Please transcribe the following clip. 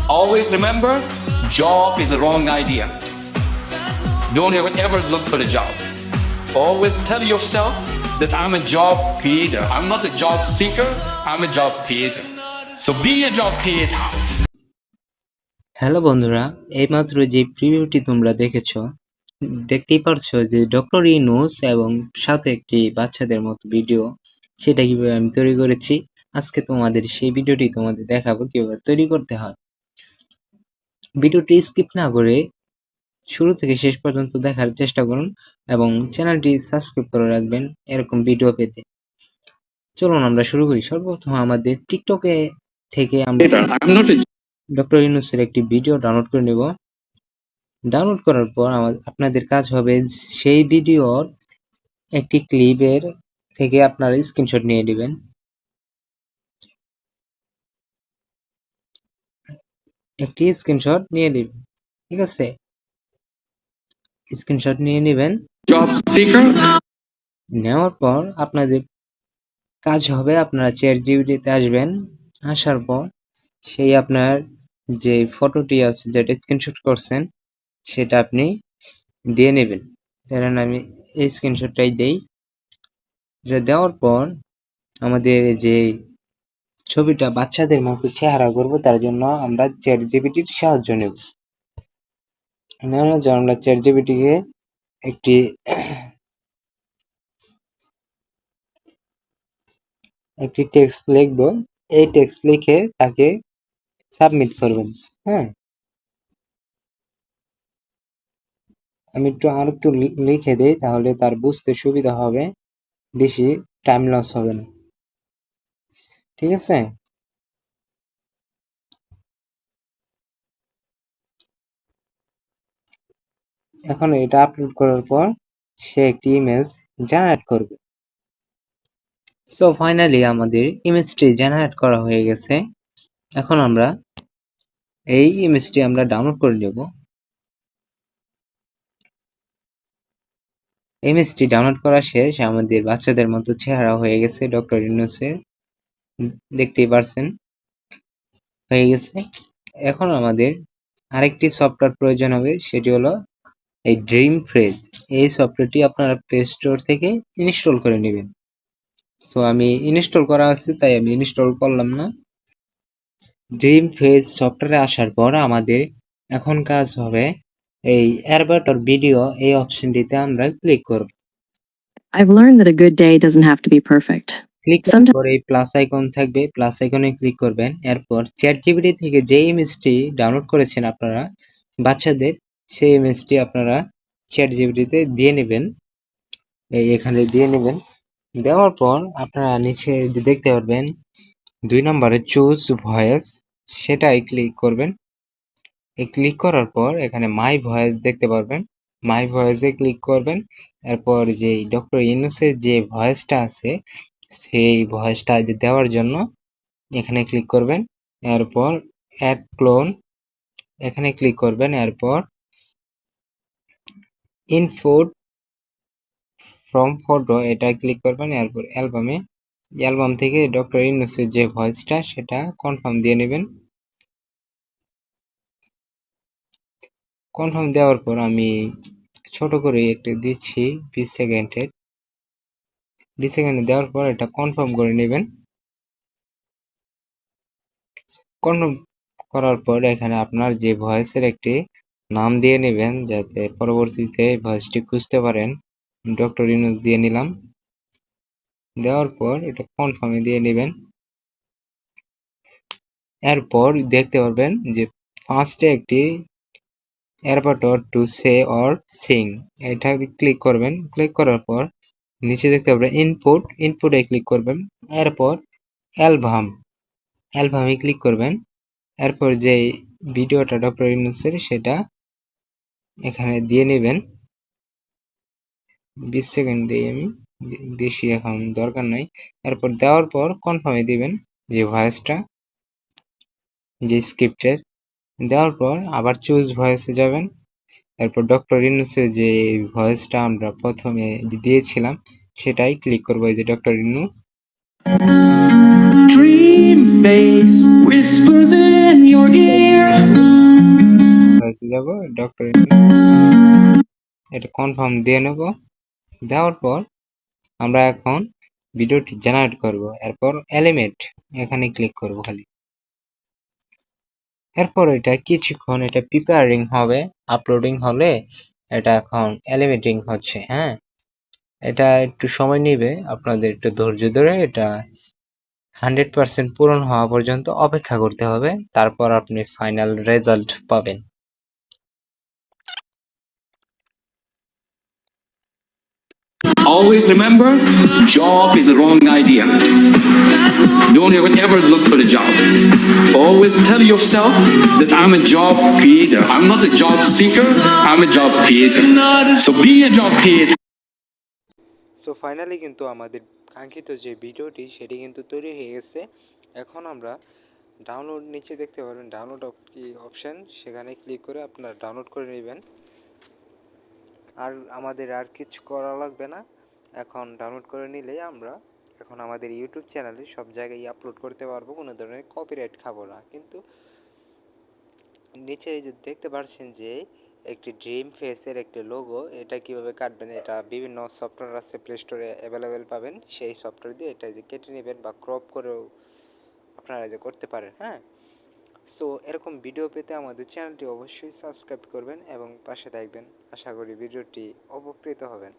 Always remember, job is a wrong idea. Don't ever look for a job. Always tell yourself that I'm a job creator. I'm not a job seeker, I'm a job creator. So be a job creator. Hello বন্ধুরা, এইমাত্র যে প্রিভিউটি তোমরা দেখতেই পারছো যে doctor Yunus এবং সাথে একটি বাচ্চাদের মতো ভিডিও, সেটা কিভাবে আমি তৈরি করেছি। আজকে তোমাদের সেই ভিডিওটি তোমাদের দেখাবো কিভাবে তৈরি করতে হয়। ভিডিওটি স্কিপ না করে শুরু থেকে শেষ পর্যন্ত দেখার চেষ্টা করুন এবং চ্যানেলটি সাবস্ক্রাইব করে রাখবেন এরকম ভিডিও পেতে। চলুন আমরা শুরু করি। সর্বপ্রথম আমাদের টিকটকে থেকে আমরা ডক্টর ইউনূসের একটি ভিডিও ডাউনলোড করে নেব। ডাউনলোড করার পর আপনাদের কাজ হবে সেই ভিডিওর একটি ক্লিপের থেকে আপনারা স্ক্রিনশট নিয়ে নেবেন। একটি স্ক্রিনশট নিয়ে নেবেন, ঠিক আছে? স্ক্রিনশট নিয়ে নেবেন। Job seeker. নেওয়ার পর আপনাদের কাজ হবে আপনারা চ্যাটজিপিটিতে আসবেন। আসার পর সেই আপনার যে ফটোটি আছে যেটা স্ক্রিনশট করছেন সেটা আপনি দিয়ে নেবেন। ধরেন আমি এই স্ক্রিনশটটাই দেই। এটা দেওয়ার পর আমাদের যে ছবিটা বাচ্চাদের মতো চেহারা করব তার জন্য আমরা চ্যাটজিপিটির সাহায্য নেব। নেওয়ার জন্য আমরা চ্যাটজিপিটিকে একটি টেক্সট লিখব। এই টেক্সট লিখে তাকে সাবমিট করবেন। হ্যাঁ, আমি আর একটু লিখে দেই, তাহলে তার বুঝতে সুবিধা হবে, বেশি টাইম লস হবে না। ঠিক আছে? এখন এটা আপলোড করার পর সে একটি ইমেজ জেনারেট করবে। সো ফাইনালি আমাদের ইমেজটি জেনারেট করা হয়ে গেছে। এখন আমরা এই ইমেজটি আমরা ডাউনলোড করে নেব। ইমেজটি ডাউনলোড করা শেষ। আমাদের বাচ্চাদের মতো চেহারা হয়ে গেছে ডক্টর ইউনূসের, দেখতেই পারছেন হয়ে গেছে। এখন আমাদের আরেকটি সফটওয়্যার প্রয়োজন হবে, সেটি হলো এই ড্রিম ফ্রেজ। এই সফটওয়্যারটি আপনারা প্লে স্টোর থেকে ইনস্টল করে নেবেন। সো আমি ইনস্টল করা আছে তাই আমি ইনস্টল করলাম না। ড্রিম ফ্রেজ সফটওয়্যারে আসার পর আমাদের এখন কাজ হবে এই অ্যারবাটর ভিডিও, এই অপশনটিতে আমরা ক্লিক করব। I've learned that a good day doesn't have to be perfect. Click করার পর এই প্লাস আইকন থাকবে, প্লাস আইকনে ক্লিক করবেন। এরপর চ্যাটজিপিটি থেকে যে ইমেজটি ডাউনলোড করেছেন আপনারা বাচ্চাদের, সেই ইমেজটি আপনারা চ্যাটজিপিটিতে দিয়ে নেবেন। এখানে দিয়ে নেবেন। দেওয়ার পর আপনারা নিচে দেখতে পারবেন 2 নম্বরে চুজ ভয়েস, সেটাই ক্লিক করবেন। এই ক্লিক করার পর এখানে মাই ভয়েস দেখতে পারবেন, মাই ভয়েসে ক্লিক করবেন। এরপর যে ডক্টর ইউনূসের যে ভয়েসটা আছে সেই ভয়েসটা দেওয়ার জন্য এখানে ক্লিক করবেন। এরপর অ্যাড ক্লোন এখানে ক্লিক করবেন। এরপর ইনপুট ফ্রম ফটো এটা ক্লিক করবেন। এরপর অ্যালবাম থেকে ডক্টর ইউনূসের যে ভয়েসটা সেটা কনফার্ম দিয়ে নেবেন। কনফার্ম দেওয়ার পর আমি ছোট করে একটু দিচ্ছি 20 সেকেন্ডের। 20 সেকেন্ড দেওয়ার পর এটা কনফার্ম করে নেবেন। কনফার্ম করার পর এখানে আপনার যে ভয়েসের একটি নাম দিয়ে নেবেন, যাতে পরবর্তীতে ভয়েসটি খুঁজতে পারেন। ডক্টর ইউনূস দিয়ে নিলাম। দেওয়ার পর এটা কনফার্মে দিয়ে নেবেন। এরপর দেখতে পারবেন যে ফার্স্টে একটি অ্যারবাটর টু সে অর সিং, এটা ক্লিক করবেন। ক্লিক করার পর নিচে দেখতে পাবেন ইনপুটে ক্লিক করবেন। এরপর অ্যালবামে ক্লিক করবেন। এরপর যে ভিডিওটা ডক্টর ইউনূসের সেটা এখানে দিয়ে নেবেন। 20 সেকেন্ড দিই আমি, বেশি এখন দরকার নাই। এরপর দেওয়ার পর কনফার্মে দিবেন যে ভয়েসটা যে স্ক্রিপ্টের। দেওয়ার পর আবার চুজ ভয়েসে যাবেন। এরপর ডক্টর ইউনূসের যে ভয়েসটা আমরা প্রথমে দিয়েছিলাম সেটাই ক্লিক করবো, এই যে doctor Yunus. Dream face whispers in your ear. কাছে যাব, ডক্টর এটা কনফার্ম দিয়ে নেব। দেওয়ার পর আমরা এখন ভিডিওটি জেনারেট করব। এরপর এলিমেন্ট এখানে ক্লিক করব খালি। এরপর এটা কিছুক্ষণ এটা প্রিপেয়ারিং হবে, আপলোডিং হলে এটা এখন এলিমেন্টিং হচ্ছে। হ্যাঁ, এটা একটু সময় নেবে, আপনাদের একটু ধৈর্য ধরে এটা 100% পূরণ হওয়া পর্যন্ত অপেক্ষা করতে হবে, তারপর আপনি ফাইনাল রেজাল্ট পাবেন। Always remember, job is the wrong idea. Don't ever look for the job. Always tell yourself that I'm a job creator. I'm not a job seeker, I'm a job creator. So be a job creator. So finally কিন্তু আমাদের কাঙ্ক্ষিত যে ভিডিওটি সেটি কিন্তু তৈরি হয়ে গেছে। এখন আমরা ডাউনলোড, নিচে দেখতে পারবেন ডাউনলোড অপশান, সেখানে ক্লিক করে আপনারা ডাউনলোড করে নেবেন। আর আমাদের আর কিছু করা লাগবে না। এখন ডাউনলোড করে নিলেই আমরা এখন আমাদের ইউটিউব চ্যানেলে সব জায়গায় আপলোড করতে পারবো, কোনো ধরনের কপিরাইট খাবো না। কিন্তু নিচে এই যে দেখতে পাচ্ছেন যে একটি ড্রিম ফেসের একটি লোগো, এটা কিভাবে কাটবেন, এটা বিভিন্ন সফটওয়্যার আছে প্লে স্টোরে অ্যাভেলেবেল পাবেন, সেই সফটওয়্যার দিয়ে এটা যে কেটে নেবেন বা ক্রপ করেও আপনারা যে করতে পারেন। হ্যাঁ, সো এরকম ভিডিও পেতে আমাদের চ্যানেলটি অবশ্যই সাবস্ক্রাইব করবেন এবং পাশে থাকবেন। আশা করি ভিডিওটি উপকৃত হবেন।